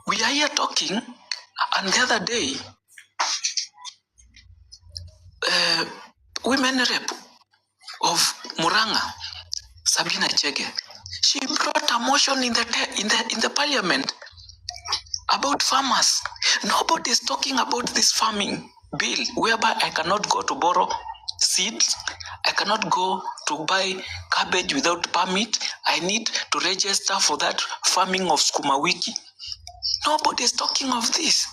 We are here talking, and the other day, women rep of Muranga, Sabina Chege, she brought a motion in the parliament about farmers. Nobody is talking about this farming bill, whereby I cannot go to borrow seeds, I cannot go to buy cabbage without permit. I need to register for that farming of Sukuma Wiki. Nobody is talking of this.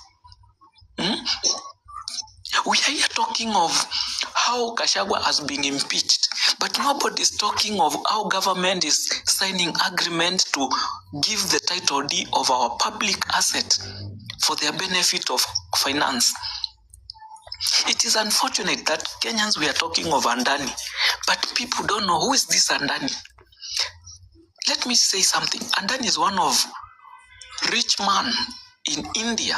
We are here talking of how Kwishaaa has been impeached, but nobody is talking of how government is signing agreement to give the title deed of our public asset for their benefit of finance. It is unfortunate that Kenyans, we are talking of Adani, but people don't know who is this Adani. Let me say something. Adani is one of rich man in India,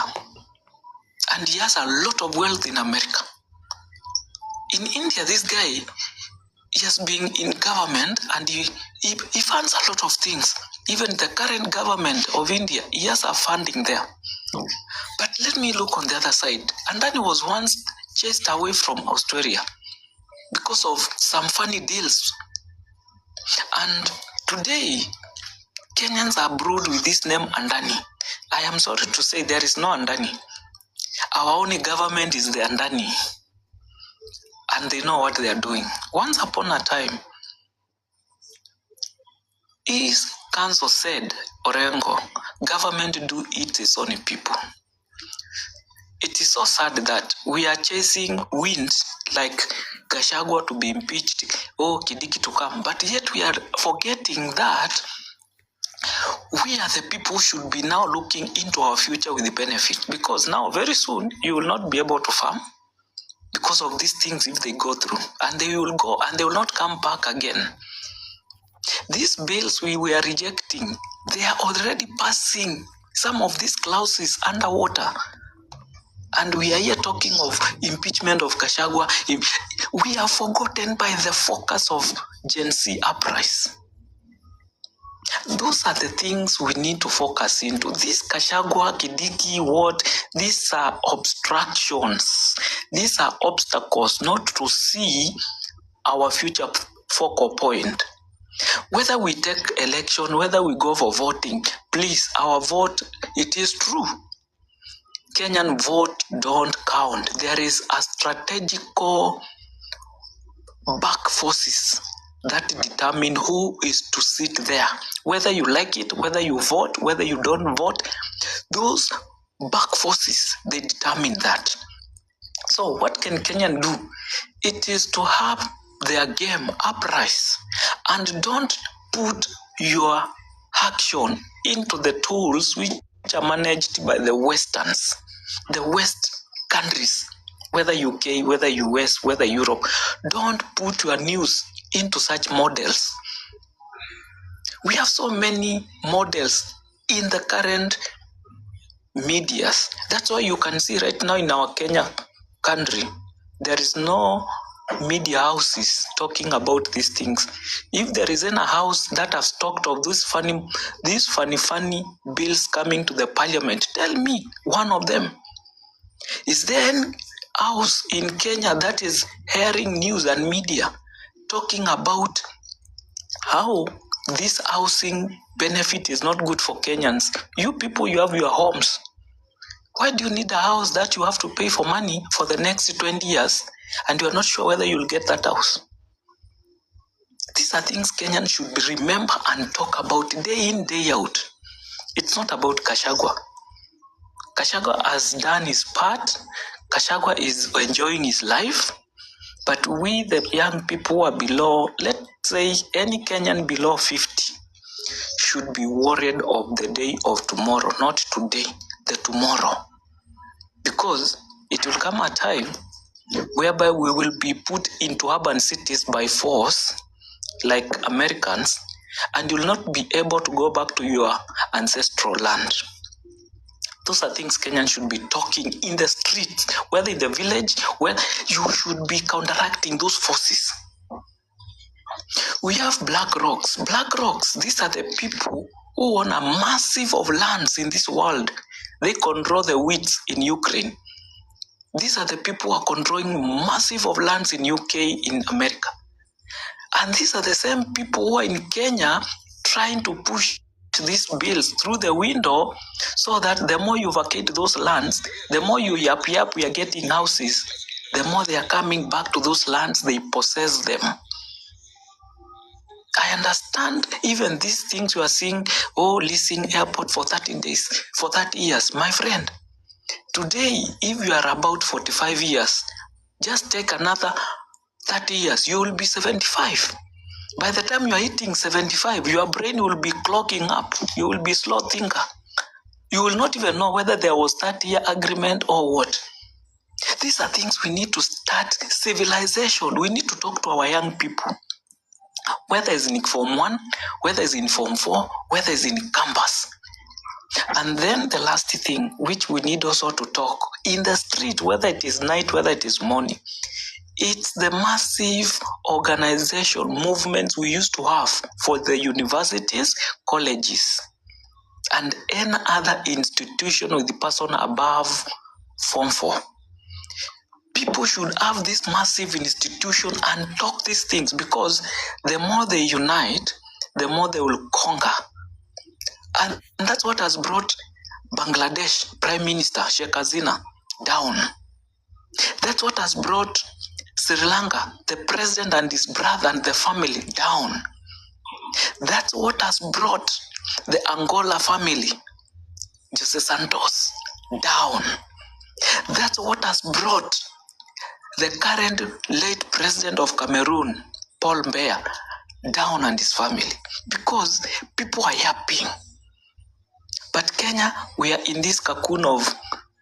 and he has a lot of wealth in America. In India, this guy, he has been in government, and he funds a lot of things. Even the current government of India, he has a funding there. But let me look on the other side. Adani was once chased away from Australia because of some funny deals. And today, Kenyans are brewed with this name Adani. I am sorry to say there is no Adani. Our only government is the Adani. And they know what they are doing. Once upon a time, his council said, Orengo, government do eat its own people. It is so sad that we are chasing winds like Kwishaaa to be impeached, Kidiki to come, but yet we are forgetting that we are the people who should be now looking into our future with the benefit, because now very soon you will not be able to farm because of these things if they go through, and they will go and they will not come back again. These bills we were rejecting, they are already passing some of these clauses underwater. And we are here talking of impeachment of Kwishaaa. We are forgotten by the focus of Gen Z uprise. Those are the things we need to focus into. This Kwishaaa, Kidiki, these are obstructions. These are obstacles not to see our future focal point. Whether we take election, whether we go for voting, please, our vote, it is true. Kenyan vote don't count. There is a strategical back forces that determine who is to sit there. Whether you like it, whether you vote, whether you don't vote, those back forces, they determine that. So what can Kenyan do? It is to have their game uprise and don't put your action into the tools which are managed by the Westerns, the West countries, whether UK, whether US, whether Europe. Don't put your news into such models. We have so many models in the current medias. That's why you can see right now in our Kenya country, there is no media houses talking about these things. If there is any house that has talked of these funny bills coming to the parliament, tell me one of them. Is there any house in Kenya that is hearing news and media talking about how this housing benefit is not good for Kenyans? You people, you have your homes. Why do you need a house that you have to pay for money for the next 20 years and you are not sure whether you'll get that house? These are things Kenyans should remember and talk about day in, day out. It's not about Kwishaaa. Kwishaaa has done his part. Kwishaaa is enjoying his life. But we, the young people who are below, let's say any Kenyan below 50, should be worried of the day of tomorrow, not today, the tomorrow. Because it will come a time whereby we will be put into urban cities by force, like Americans, and you will not be able to go back to your ancestral land. Those are things Kenyans should be talking in the streets, whether in the village, where you should be counteracting those forces. We have Black Rocks. Black Rocks, these are the people who own a massive of lands in this world. They control the wheat in Ukraine. These are the people who are controlling massive of lands in UK, in America. And these are the same people who are in Kenya trying to push these bills through the window so that the more you vacate those lands, the more you we are getting houses, the more they are coming back to those lands, they possess them. I understand even these things you are seeing, leasing airport for 30 days, for 30 years. My friend, today, if you are about 45 years, just take another 30 years, you will be 75. By the time you are hitting 75, your brain will be clogging up. You will be slow thinker. You will not even know whether there was 30-year agreement or what. These are things we need to start civilization. We need to talk to our young people. Whether it's in Form 1, whether it's in Form 4, whether it's in campus. And then the last thing, which we need also to talk, in the street, whether it is night, whether it is morning, it's the massive organization movements we used to have for the universities, colleges, and any other institution with the person above Form 4. People should have this massive institution and talk these things, because the more they unite, the more they will conquer. And that's what has brought Bangladesh Prime Minister Sheikh Hasina down. That's what has brought Sri Lanka, the president and his brother and the family, down. That's what has brought the Angola family, Jose Santos, down. That's what has brought the current late president of Cameroon, Paul Biya, down, and his family, because people are yapping. But Kenya, we are in this cocoon of,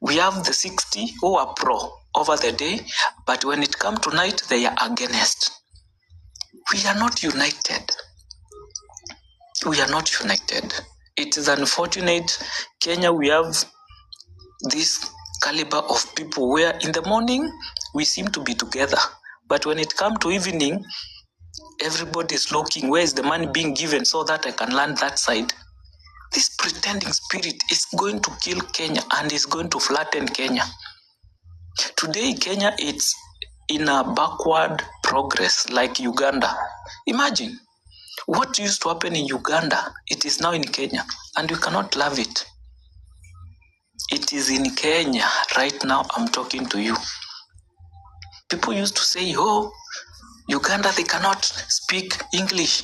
we have the 60 who are pro over the day, but when it comes to night, they are against. We are not united. We are not united. It is unfortunate. Kenya, we have this caliber of people where in the morning, we seem to be together. But when it comes to evening, everybody is looking, where is the money being given so that I can land that side? This pretending spirit is going to kill Kenya and is going to flatten Kenya. Today, Kenya is in a backward progress like Uganda. Imagine what used to happen in Uganda, it is now in Kenya, and we cannot love it. It is in Kenya right now. I'm talking to you. People used to say, Uganda, they cannot speak English.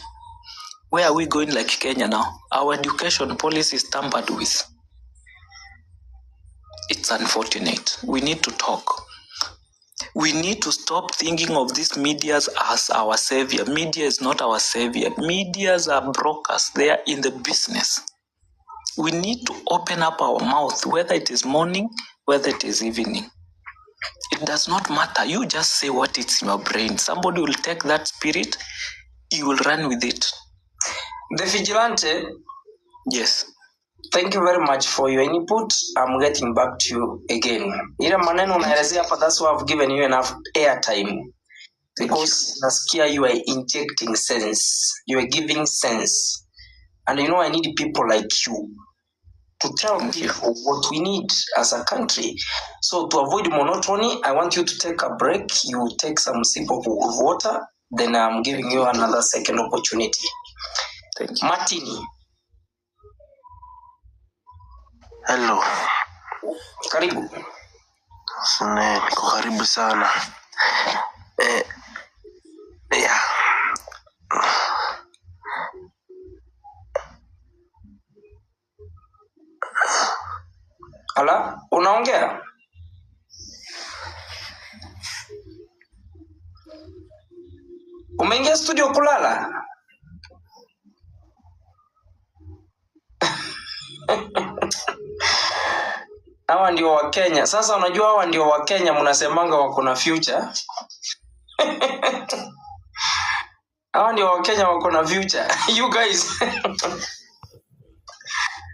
Where are we going like Kenya now? Our education policy is tampered with. It's unfortunate. We need to talk. We need to stop thinking of these medias as our savior. Media is not our savior. Medias are brokers. They are in the business. We need to open up our mouth, whether it is morning, whether it is evening. It does not matter. You just say what is in your brain. Somebody will take that spirit, you will run with it. The Vigilante. Yes. Thank you very much for your input. I'm getting back to you again. Ila maneno unaelezea hapa, that's why I've given you enough airtime. Because nasikia you are injecting sense. You are giving sense. And I need people like you to tell people what we need as a country. So to avoid monotony, I want you to take a break. You take some sip of water. Then I'm giving you another second opportunity. Thank you. Martini. Hello. Karibu. Niko karibu sana. Yeah. Ala, unaongea? Umeingia studio kulala? Hawa ndio wa Kenya. Sasa unajua hawa ndio wa Kenya, mnasemanga wako na future. Hawa ndio wa Kenya wako na future. You guys.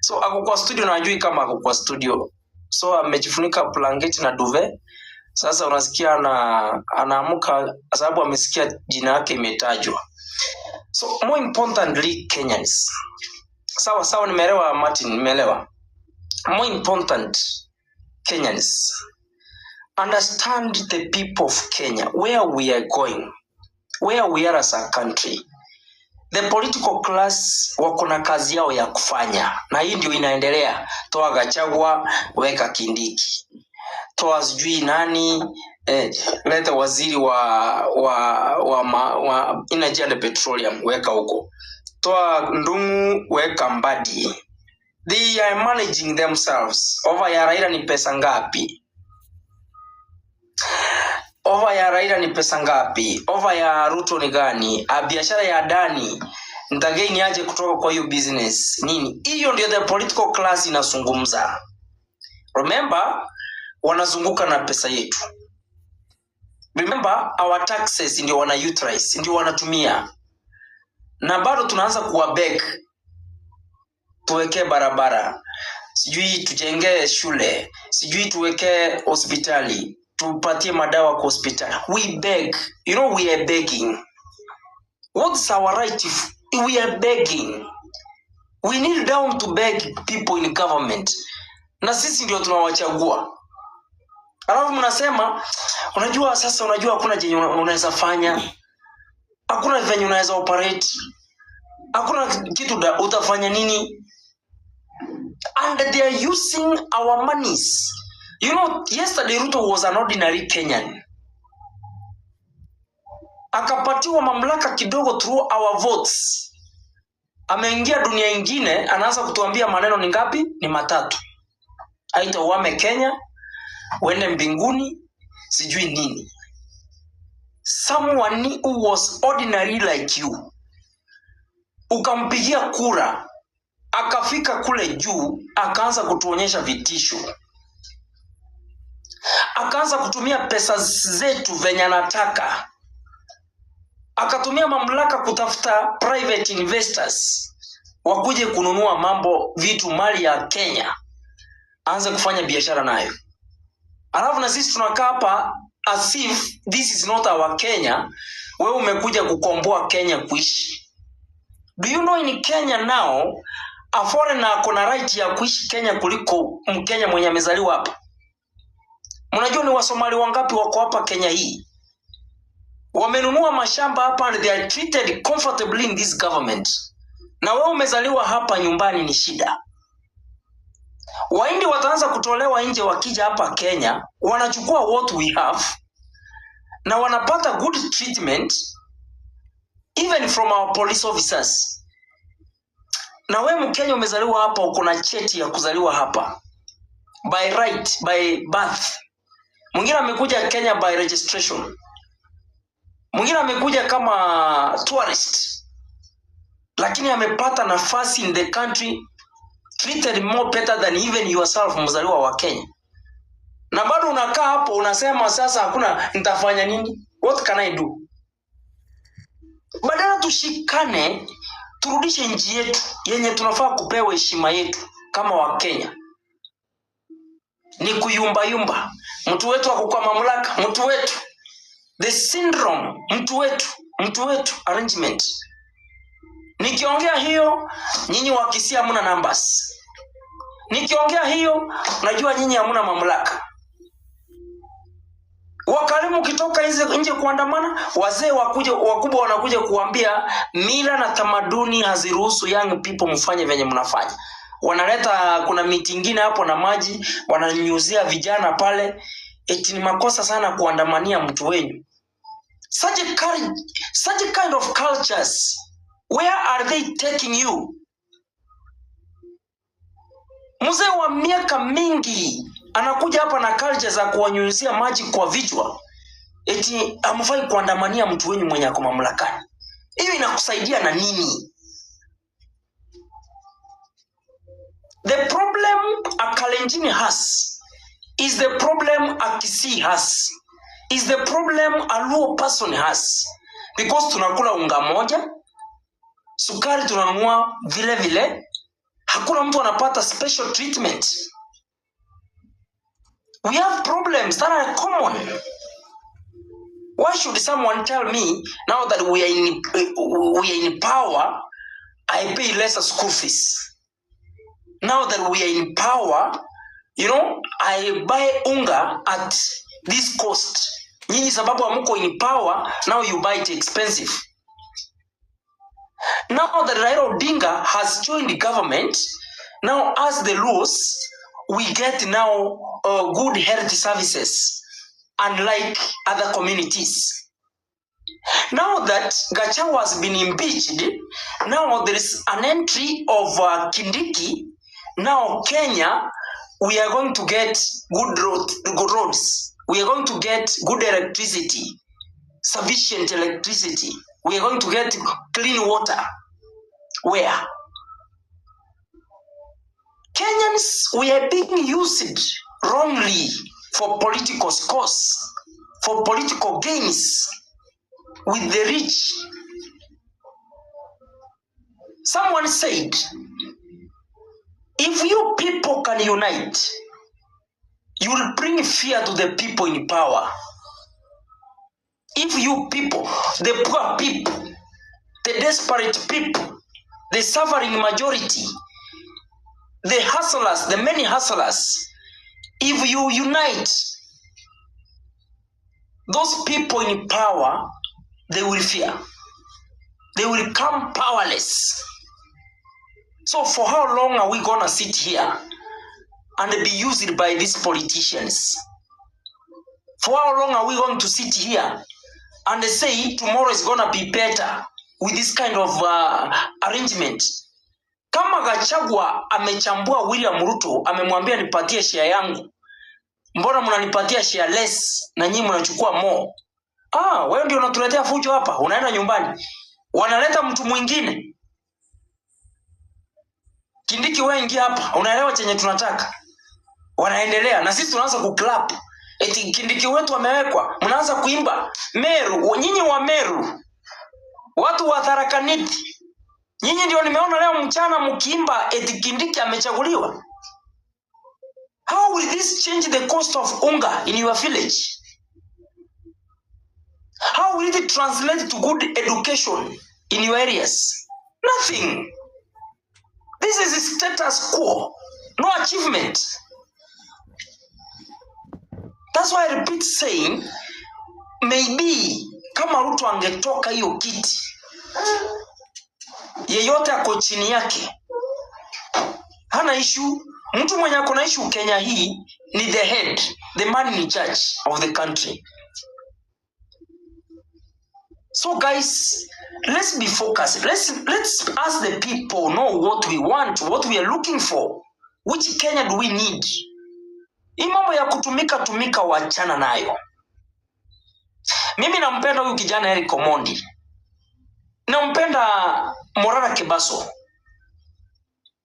So ako kwa studio na ajui kama ako kwa studio. So amejifunika blanketi na duvet. Sasa unasikia anaamuka sababu amesikia jina yake imetajwa. So more importantly, Kenyans. Sawa nimeelewa Martin, nimeelewa. more important, Kenyans, understand the people of Kenya, where we are going, where we are as a country. The political class wako na kazi yao ya kufanya, na hii ndio inaendelea. Toa Gachagua, weka Kindiki. Toa sijui nani, leta waziri wa energy and petroleum, weka huko. Toa Ndungu, weka Mbadi. They are managing themselves. Over ya Raila ni pesa ngapi? Over ya Raila ni pesa ngapi? Over ya Ruto ni gani? Biashara ya Adani nitageni aje kutoka kwa hiyo business nini? Hiyo ndio the political class inazungumza. Remember, wanazunguka na pesa yetu. Remember, our taxes ndio wana utilize, ndio wanatumia. Na bado tunaanza kuwabeg tuweke barabara, sijui tujenge shule, sijui tuweke hospitali, tupatie madawa kwa hospitali. We beg. You know, we are begging. What's our right if we are begging? We kneel down to beg people in government. Na sisi ndio tunawachagua. Alafu mnasema, unajua sasa, unajua hakuna jenye unaweza fanya. Hakuna venye unaweza operate. Hakuna kitu utafanya nini? And they are using our monies. You know, yesterday Ruto was an ordinary Kenyan. Akapatiwa mamlaka kidogo through our votes. Ameingia dunia ingine, anaanza kutuambia maneno ni ngapi? Ni matatu. Aita uame Kenya, uende mbinguni, sijui nini. Someone who was ordinary like you, ukampigia kura, akafika kule juu, akaanza kutuonyesha vitisho. Akaanza kutumia pesa zetu venye anataka. Akatumia mamlaka kutafuta private investors wakuje kununua mambo, vitu, mali ya Kenya, aanze kufanya biashara nayo. Alafu na sisi tunakaa hapa as if this is not our Kenya. Wewe umekuja kukomboa Kenya kuishi. Do you know in Kenya now, a foreigner akona right ya kuishi Kenya kuliko Mkenya mwenye amezaliwa hapa? Mnajua ni Wasomali wangapi wako hapa Kenya hii? Wamenunua mashamba hapa and they are treated comfortably in this government. Na wewe umezaliwa hapa nyumbani ni shida. Waindi wataanza kutolewa nje wakija hapa Kenya, wanachukua what we have na wanapata good treatment even from our police officers. Na wewe Mkenya umezaliwa hapa, uko na cheti ya kuzaliwa hapa by right, by birth. Mwingine amekuja Kenya by registration. Mwingine amekuja kama tourist, lakini amepata nafasi in the country, treated more better than even yourself, mzaliwa wa Kenya. Na bado unakaa hapo unasema sasa hakuna, nitafanya nini? What can I do? Badala tushikane, turudishe nchi yetu yenye tunafaa kupewa heshima yetu kama wa Kenya. Ni kuyumba yumba. Mtu wetu akukua mamlaka, mtu wetu. The syndrome, mtu wetu arrangement. Nikiongea hiyo, nyinyi wakisia hamuna numbers. Nikiongea hiyo, najua nyinyi hamuna mamlaka. Wakalimu kitoka nje kuandamana, wazee wakubwa wanakuja kuambia mila na tamaduni haziruhusu young people mfanye venye mnafanya. Wanaleta, kuna miti ingine hapo na maji, wananyunyuzia vijana pale. Eti ni makosa sana kuandamania mtu wenyu. Such a kind of cultures, where are they taking you? Mzee wa miaka mingi anakuja hapa na culture za kuwanyunyuzia maji kwa vichwa. Eti hamfai kuandamania mtu wenyu mwenye ako mamlakani. Hiyo inakusaidia na nini? The problem a Kalenjin has is the problem a Kisii has, is the problem a Luo person has. Because tunakula unga moja, sukari tunanunua vile vile, hakuna mtu anapata special treatment. We have problems that are common. Why should someone tell me now that we are in power, I pay lesser school fees? now that we are in power, you know, I buy unga at this cost. Nyinyi sababu amuko in power, now you buy it expensive. Now that Raila Odinga has joined the government, now as the laws, we get now good health services, unlike other communities. Now that Gachagua has been impeached, now there is an entry of Kindiki. Now Kenya, we are going to get good roads. We are going to get good electricity, sufficient electricity. We are going to get clean water. Where? Kenyans, we are being used wrongly for political scores, for political gains with the rich. Someone said, if you people can unite, you will bring fear to the people in power. If you people, the poor people, the desperate people, the suffering majority, the hustlers, the many hustlers, if you unite, those people in power, they will fear. They will become powerless. So for how long are we going to sit here and be used by these politicians? For how long are we going to sit here and say tomorrow is going to be better with this kind of arrangement? Kama Gachagua amechambua William Ruto, amemwambia nipatie share yangu, mbona mnanipatia share less na nyinyi mnachukua more? Wewe ndio unatuletea fujo hapa, unaenda nyumbani. Wanaleta mtu mwingine. Kindiki wewe ingia hapa, unaelewa chenye tunataka. Wanaendelea na sisi tunaanza kuclap. Eti Kindiki wetu amewekwa, mnaanza kuimba Meru, nyinyi wa Meru. Watu wa Tharaka Nithi. Nyinyi ndio nimeona leo mchana mkiimba eti Kindiki amechaguliwa. How will this change the cost of unga in your village? How will it translate to good education in your areas? Nothing. This is a status quo, no achievement. That's why I repeat saying, maybe kama Ruto angetoka hiyo kiti, yeyote ako chini yake hana issue. Mtu mwenye ako na issue Kenya hii ni the head, the man in charge of the country. So guys, let's be focused. Let's ask the people know what we want, what we are looking for. Which Kenya do we need? Hii mambo ya kutumika wachana nayo. Mimi nampenda huyu kijana Eric Omondi. Nampenda Morara Kebaso.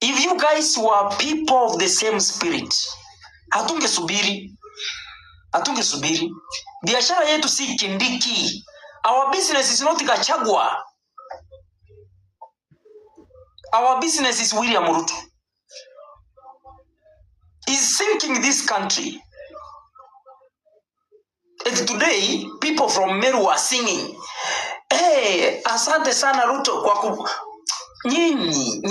If you guys were people of the same spirit, hatungesubiri. Biashara yetu si Kindiki. Our business is not Gachagua. Our business is William Ruto. He's sinking this country. And today, people from Meru are singing, hey, asante sana Ruto kwa nyinyi.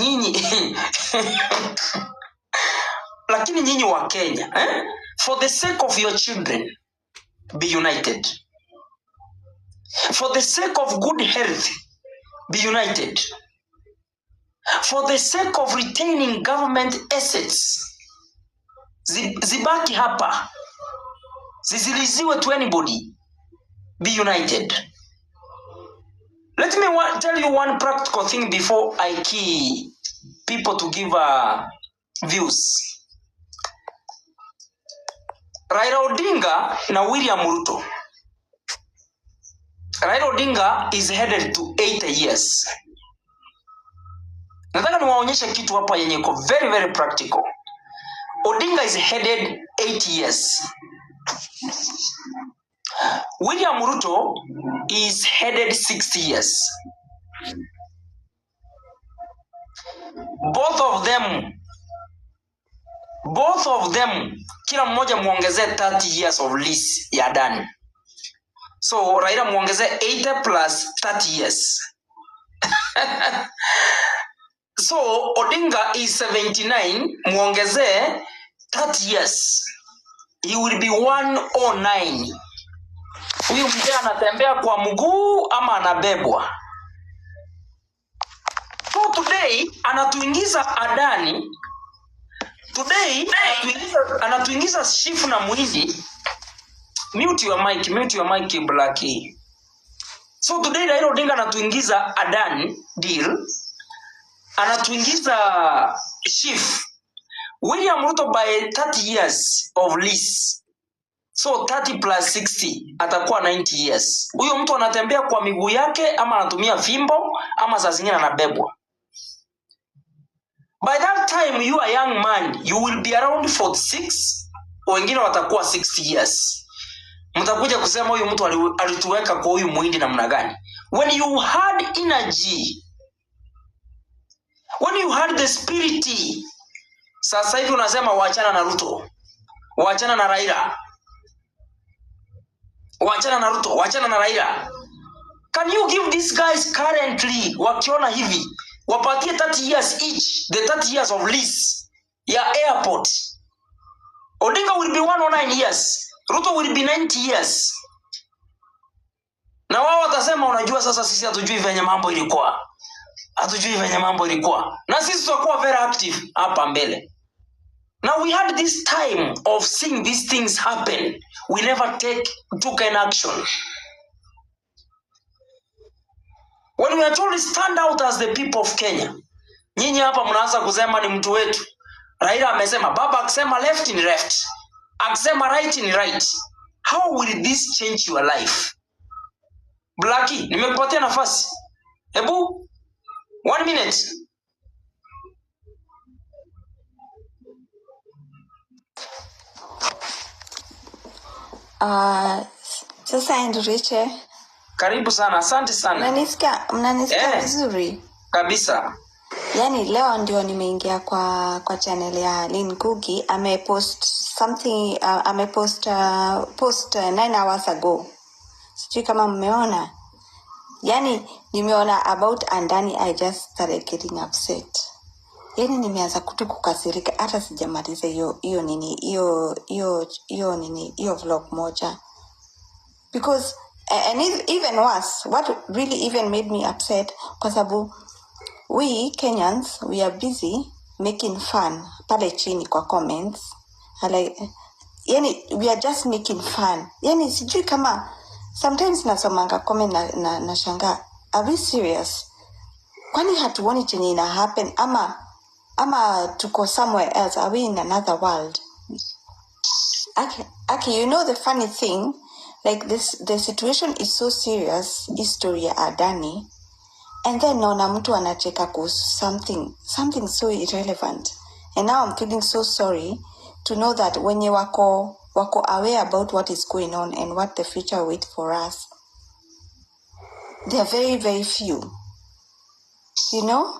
Lakini nyinyi wa Kenya, for the sake of your children, be united. For the sake of good health, be united. For the sake of retaining government assets, zibaki hapa. Zisiliziwe to anybody. Be united. Let me tell you one practical thing before I key people to give views. Raila Odinga na William Ruto. Raila Odinga is headed to 80 years. Nataka niwaonyeshe kitu hapa yenye iko very very practical. Odinga is headed 80 years. William Ruto is headed 60 years. Both of them, kila mmoja muongezee 30 years of lease ya Adani. So Raila muongezee 80 plus 30 years. So Odinga is 79, muongezee 30 years. He will be 109. Huyu mzee anatembea kwa mguu ama anabebwa? So today anatuingiza Adani. Today anatuingiza Shifu na Muhindi. Mute your mic Blackie. So today Raila Odinga anatuingiza Adani deal. Anatuingiza Shifu. William Ruto by 30 years of lease. So 30 plus 60 atakuwa 90 years. Huyo mtu anatembea kwa miguu yake ama anatumia fimbo ama saa zingine anabebwa. By that time you are young man, you will be around 46, wengine watakuwa 60 years. Mtakuja kusema huyu mtu alituweka kwa huyu Muhindi namna gani? When you had energy, when you had the spirit, sasa hivi unasema waachana na Ruto, waachana na Raila, waachana na Ruto, waachana na Raila. Can you give these guys currently wakiona hivi wapatie 30 years each, the 30 years of lease ya airport? Odinga will be 109 years, Ruto will be 90 years. Na wao watasema unajua sasa sisi hatujui venye mambo ilikuwa. Hatujui venye mambo ilikuwa. Na sisi tutakuwa very active hapa mbele. Now we had this time of seeing these things happen. We never took an action. When we are told to stand out as the people of Kenya, nyinyi hapa mnaanza kusema ni mtu wetu. Raila amesema, baba akisema left ni left, akisema right ni right. How will this change your life? Blackie, nimekupatia nafasi. Hebu 1 minute. Sasa Enrique. Karibu sana, asante sana. Mnanisikia vizuri? Kabisa. Yani leo ndio nimeingia kwa channel ya Lynn Ngugi, amepost something, amepost post 9 hours ago. Sijui kama mmeona. Yani nimeona about Adani, I just started getting upset. Yani nimeanza kukasirika hata sijamaliza hiyo vlog moja. Because and even worse, what really even made me upset, kwa sababu we Kenyans, we are busy making fun pale chini kwa comments. Yani we are just making fun. Yani sijui kama sometimes nasomanga comment na shanga, are we serious? Kwani hatuoni chenye ina happen ama tuko somewhere else? Are we in another world? Okay, you know the funny thing, like the situation is so serious, history ya Adani, and then naona mtu anacheka kuhusu something so irrelevant. And now I'm feeling so sorry to know that wenye wako aware about what is going on and what the future waits for us, they are very, very few. You know?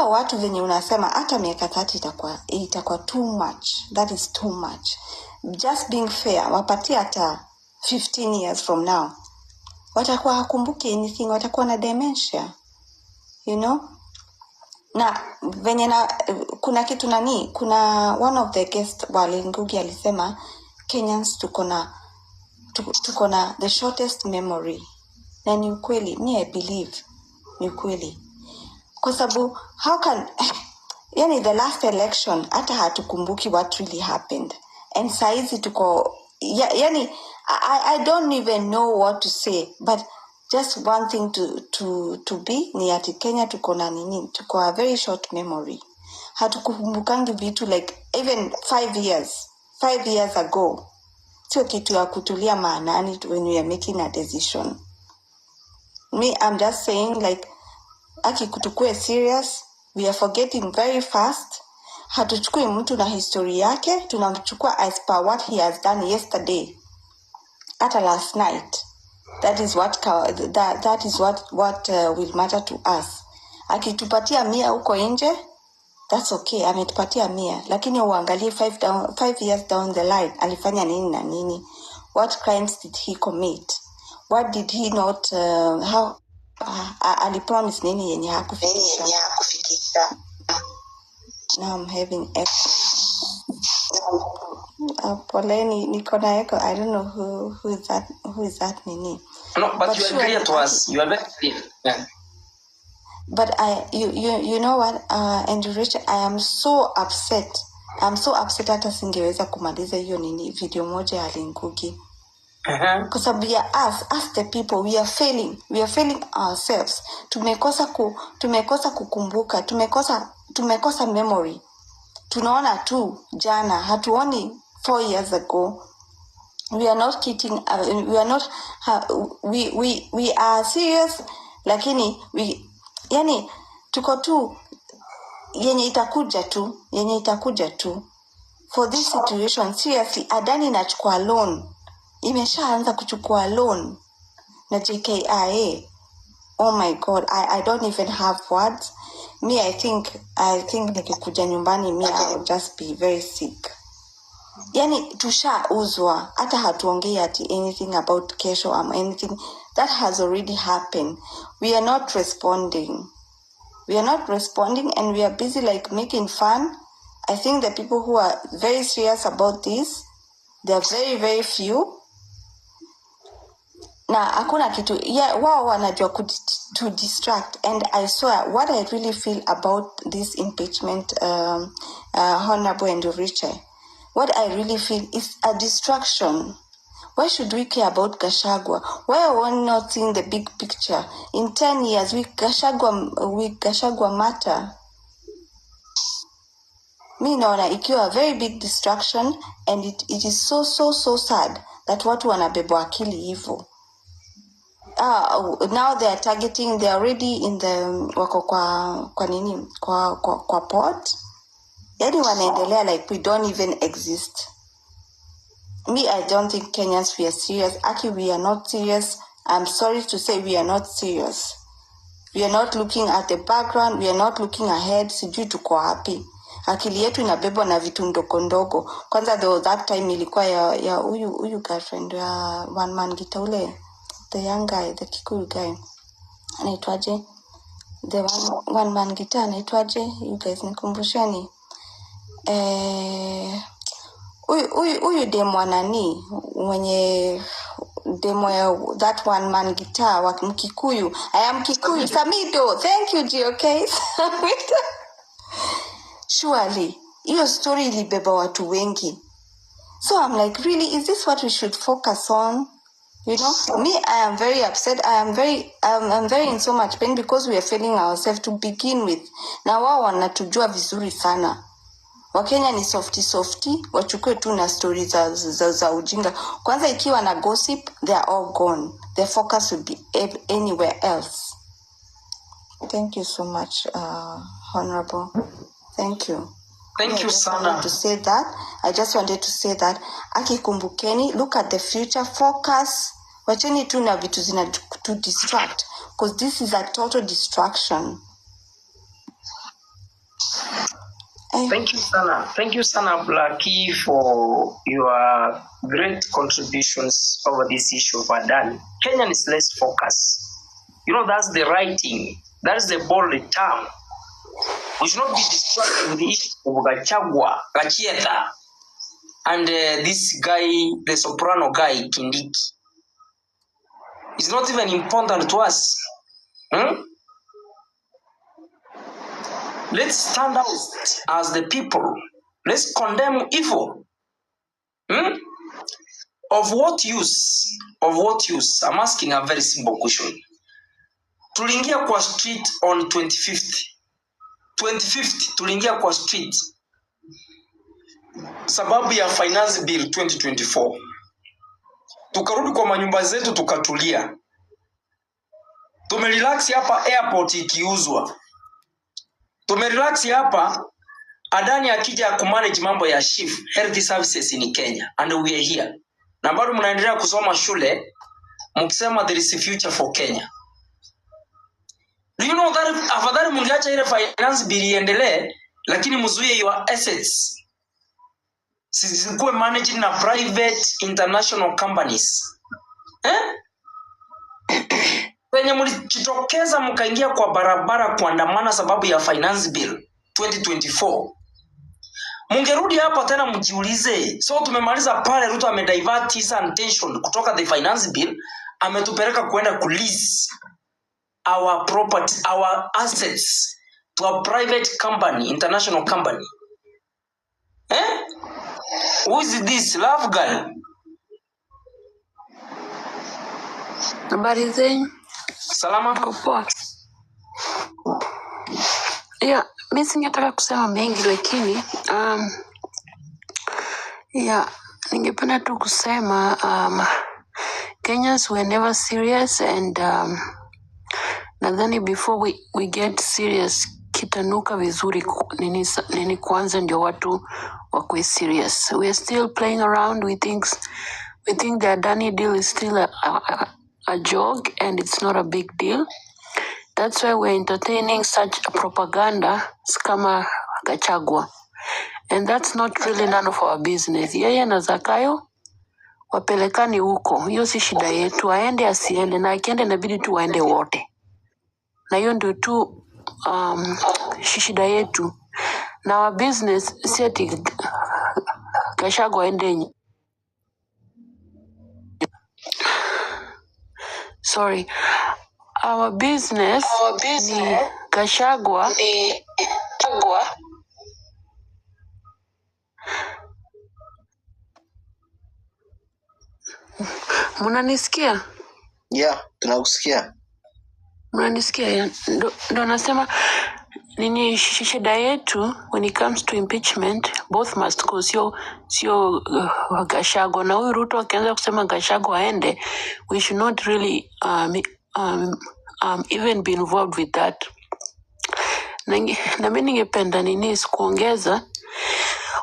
Watu venye unasema hata miaka 30 itakuwa too much. That is too much. Just being fair, wapatia hata 15 years from now, watakuwa hakumbuki anything, watakuwa na dementia. You know? Na venye kuna kitu kuna one of the guests wa Ngugi alisema Kenyans tuko na the shortest memory. Na ni ukweli, me I believe ni ukweli. Kwa sababu how can yani the last election hata hatukumbuki what really happened, and saizi tuko yani I don't even know what to say, but just one thing to be ni ati Kenya tuko a very short memory. Hatukumbukangi vitu like even 5 years ago. Sio kitu ya kutulia maanani when we are making a decision. Me, I'm just saying like kutukue serious, we are forgetting very fast. Hatuchukui mtu na history yake, tunamchukua as per what he has done yesterday, hata last night. That is what will matter to us. Akitupatia 100 huko nje, that's okay, ametupatia 100, lakini uangalie 5 years down the line alifanya nini na nini? What crimes did he commit? What did he not how alipromise nini yenye hakufikisha? Now I'm having echo. Poleni, niko na echo. I don't know who is that Nini. No, but you are clear to us. You are very clear. Yeah. But you know what, Andrew Richard, I am so upset. I'm so upset hata singeweza kumaliza hiyo nini video moja ya Lingugi. Kwa sababu ya us the people, we are failing ourselves. Tumekosa kukumbuka, tumekosa memory. Tunaona tu jana, hatuoni 4 years ago. We are not kidding, we are not we are serious, lakini yani tuko tu yenye itakuja tu for this situation. Seriously, Adani inachukua loan, imeshaanza kuchukua loan na JKIA. Oh my God, I don't even have words. Me, I think nikikuja nyumbani, me, I will just be very sick. Yani tushauzwa, hata hatuongei ati anything about kesho or anything that has already happened. We are not responding, and we are busy like making fun. I think the people who are very serious about this, they are very, very few. Na hakuna kitu, wao wanajua to distract. And I swear, what I really feel about this impeachment, Honorable and Richard, what I really feel is a distraction. Why should we care about Kwishaaa? Why are we not seeing the big picture? In 10 years, we Kwishaaa matter. Me naona ikiwa a very big distraction, and it is so sad that watu wanabebwa akili hivyo. Now they are targeting, they are already in the wako kwa port. Yani wanaendelea like we don't even exist. Me, I don't think Kenyans, we are serious. Aki, we are not serious. I'm sorry to say we are not serious. We are not looking at the background. We are not looking ahead. Sijui tuko happy. Akili yetu inabebwa na vitu ndogo. Kwanza that time ilikuwa ya huyu girlfriend ya one man guitar ule, the young guy, the Kikuyu guy. Anaitwaje? The one man guitar anaitwaje? You guys nikumbusheni. Huyu demo nani mwenye demo ya that one man guitar wa Mkikuyu. I am Kikuyu. Samido. Thank you, GOK. Surely hiyo story ilibeba watu wengi. So I'm like, really, is this what we should focus on? You know, me, I am very upset. I'm very in so much pain because we are failing ourselves to begin with. Na wao wanatujua vizuri sana. Wakenya ni softy, wachukue tu na story za ujinga. Kwanza ikiwa na gossip, they are all gone. Their focus will be anywhere else. Thank you so much, Honorable. Thank you. Thank you, Sana. I just wanted to say that. Aki kumbukeni, look at the future, focus. Wacheni tu na vitu zina to distract. Because this is a total distraction. Thank you, Sana. Thank you, Sana Blackie, for your great contributions over this issue of Adani. Kenyan is less focused. You know, that's the right thing. That's the bold term. We should not be distracted with the issue of Kwishaaa, and this guy, the soprano guy, Kindiki. It's not even important to us. Let's stand out as the people. Let's condemn evil. Of what use? I'm asking a very simple question. Tuliingia kwa street on 25th. Tuliingia kwa street sababu ya finance bill 2024. Tukarudi kwa manyumba zetu tukatulia. Tumerelax hapa airport ikiuzwa. Tumerelax hapa Adani akija kumanage mambo ya chief health services in Kenya, and we are here. Na bado mnaendelea kusoma shule mkisema there is a future for Kenya. Do you know that afadhali mngeacha ile finance bill iendelee, lakini mzuie your assets zisikuwe managed na private international companies. wenye mlijitokeza mkaingia kwa barabara kuandamana sababu ya finance bill 2024, mungerudi hapa tena mjiulize. So tumemaliza pale, Ruto amedivert his attention kutoka the finance bill, ametupeleka kwenda kulease our property, our assets to a private company, international company. Who is this love guy? Habari zenyu? Salama. Poa. Yeah, mimi singetaka kusema mengi lakini ningependa tu kusema Kenyans were never serious, and nadhani before we get serious kitanuka vizuri nini kwanza ndio watu wakwe serious. We are still playing around. We think the Adani deal is still a joke and it's not a big deal. That's why we're entertaining such propaganda kama Gachagua. And that's not really none of our business. Yeye na Zakayo wapelekani huko. Hiyo si shida yetu. Aende asiende, na akiende inabidi tu waende wote. Na hiyo ndio tu shida yetu. Na our business si ati Gachagua aende. Sorry. Our business ni Gachagua. Munanisikia? Yeah, tunakusikia. Munanisikia? Ndo nasema nini shida yetu when it comes to impeachment, both must go. Sio Gachagua. Na huyu Ruto akianza kusema Gachagua aende, we should not really even be involved with that. Na mimi ningependa nini kuongeza,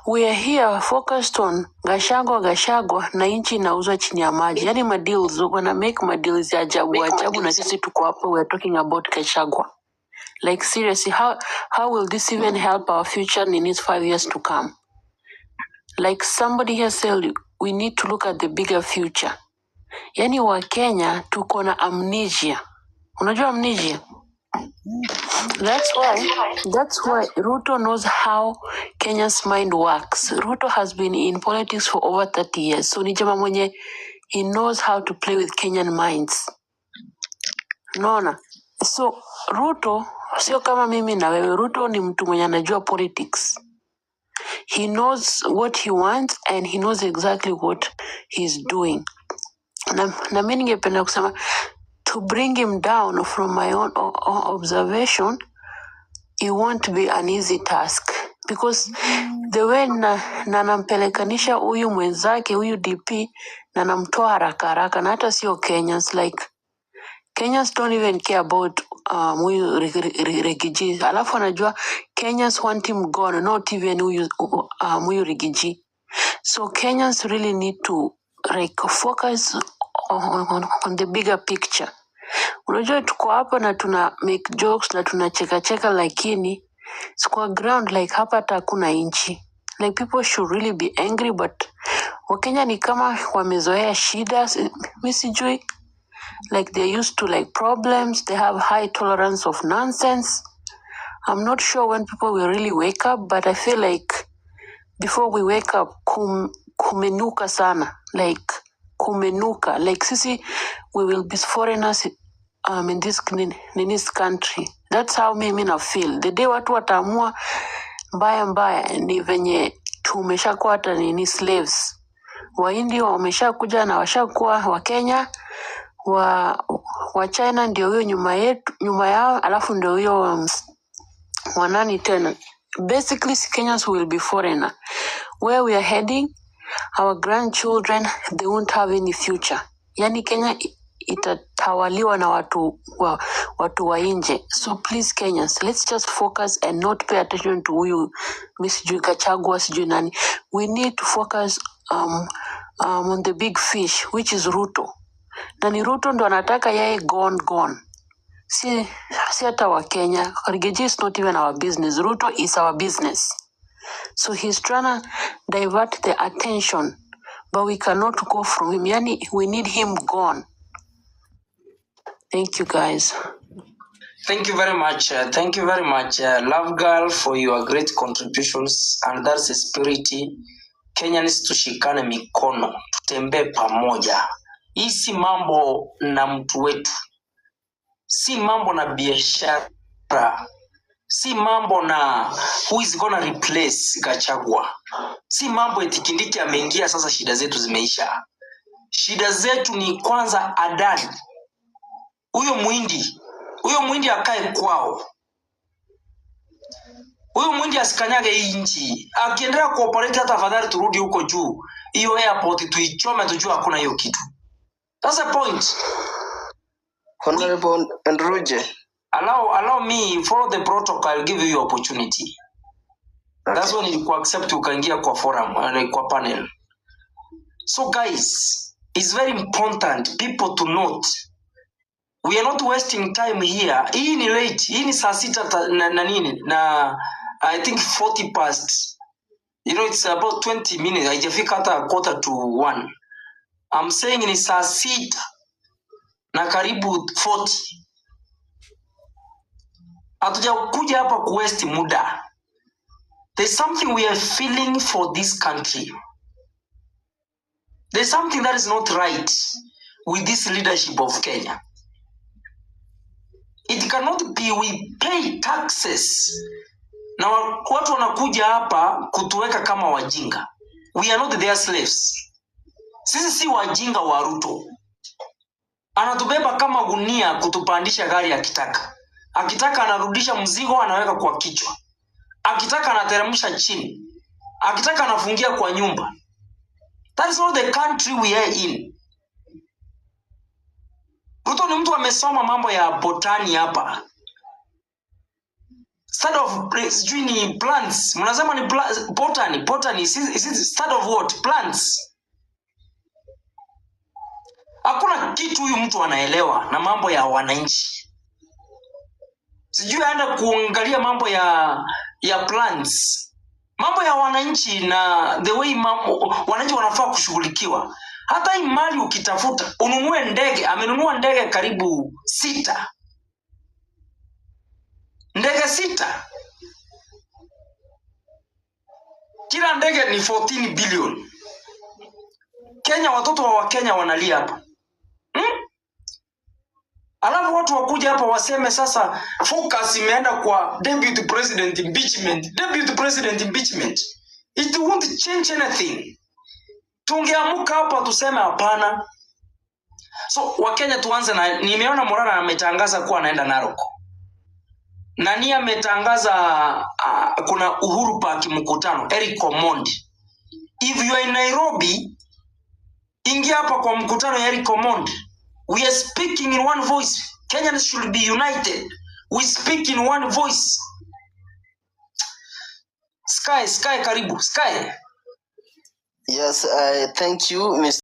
we are here focused on Gachagua na inchi inauzwa chini ya maji. Yani madeals, wana make madeals ya ajabu na sisi tuko hapa, we are talking about Gachagua. Like seriously, how will this even help our future in its 5 years to come? Like somebody here said, we need to look at the bigger future. Yani wa Kenya tuko na amnesia. Unajua amnesia? That's why Ruto knows how Kenya's mind works. Ruto has been in politics for over 30 years. So ni jamaa mwenye, he knows how to play with Kenyan minds. Unaona? So Ruto sio kama mimi na wewe. Ruto ni mtu mwenye anajua politics. He knows what he wants and he knows exactly what he's doing. Na mimi ningependa kusema, to bring him down from my own observation, it won't be an easy task, because the way na nampelekanisha huyu mwenzake huyu DP na namtoa haraka na hata sio Kenyans. Like Kenyans don't even care about huyu Rigiji. Alafu anajua Kenyans want him gone, not even huyu Rigiji. So Kenyans really need to focus on the bigger picture. Unajua tuko hapa na tuna make jokes na tunacheka lakini kwa ground like hapa hata hakuna inchi. Like people should really be angry, but Wakenya ni kama wamezoea shida. Mimi sijui, like they're used to like problems, they have high tolerance of nonsense. I'm not sure when people will really wake up, but I feel like before we wake up kumenuka sana, like kumenuka, like sisi we will be foreigners in this country. That's how mimi na feel. The day watu wataamua mbaya ni venye tumeshakuwa hata ni slaves. Waindi wameshakuja na washakuwa wa Kenya, wa China ndio huyo nyuma yao, alafu ndio huyo wanani tena. Basically Kenyans will be foreigner. Where we are heading, our grandchildren, they won't have any future. Yani Kenya itatawaliwa na watu wa nje. So please Kenyans, let's just focus and not pay attention to huyu Mr. Gachagua sijui nani. We need to focus on the big fish, which is Ruto. Na ni Ruto ndo anataka yeye gone. Si hata wa Kenya. Rigiji is not even our business. Ruto is our business. So he's trying to divert the attention, but we cannot go from him. Yani we need him gone. Thank you guys. Thank you very much. Thank you very much, Love Girl, for your great contributions. And that's the spirit. Kenyans tushikane mikono, tutembee pamoja. Hii si mambo na mtu wetu, si mambo na biashara, si mambo na who is gonna replace Gachagua, si mambo eti Kindiki ameingia sasa shida zetu zimeisha. Shida zetu ni kwanza Adani. Huyo muhindi akae kwao. Huyo muhindi asikanyage hii nchi. Akiendelea kuoperate hata afadhali turudi huko juu. Hiyo airport tuichome tujue hakuna hiyo kitu. That's the point. Honorable Andruje. Allow me, follow the protocol, I'll give you opportunity. Okay. That's when you accept ukaingia kwa forum, kwa panel. So guys, it's very important people to note. We are not wasting time here. Hii ni late. Hii ni saa 6 na nini. Na I think 40 past. You know, it's about 20 minutes. Haijafika hata 1:45. I'm saying ni saa 6 na karibu 40. Hatujakuja hapa ku waste muda. There's something we are feeling for this country. There's something that is not right with this leadership of Kenya. It cannot be we pay taxes. Na watu wanakuja hapa kutuweka kama wajinga. We are not their slaves. Sisi si wajinga wa Ruto. Anatubeba kama gunia kutupandisha gari akitaka. Akitaka anarudisha mzigo anaweka kwa kichwa. Akitaka anateremsha chini. Akitaka anafungia kwa nyumba. That is not the country we are in. Ruto ni mtu amesoma mambo ya botani hapa. Study of ni plants. Mnasema ni botany. Is it study of what? Plants. Hakuna kitu huyu mtu anaelewa na mambo ya wananchi. Sijui aenda kuangalia mambo ya plants. Mambo ya wananchi na the way wananchi wanafaa kushughulikiwa. Hata hii mali ukitafuta, ununue ndege, amenunua ndege karibu 6. Ndege 6. Kila ndege ni 14 billion. Kenya, watoto wa Kenya wanalia hapa. Alafu watu wakuja hapa waseme sasa focus imeenda kwa deputy president impeachment. Deputy president impeachment. It won't change anything. Tungeamuka hapa tuseme hapana. So Wakenya tuanze na, nimeona Morana ametangaza kuwa anaenda Narok. Nani ametangaza kuna Uhuru Park mkutano, Eric Omondi. If you are in Nairobi, ingia hapa kwa mkutano ya Eric Omondi. We are speaking in one voice. Kenyans should be united. We speak in one voice. Sky karibu. Sky. Yes, thank you, Mr.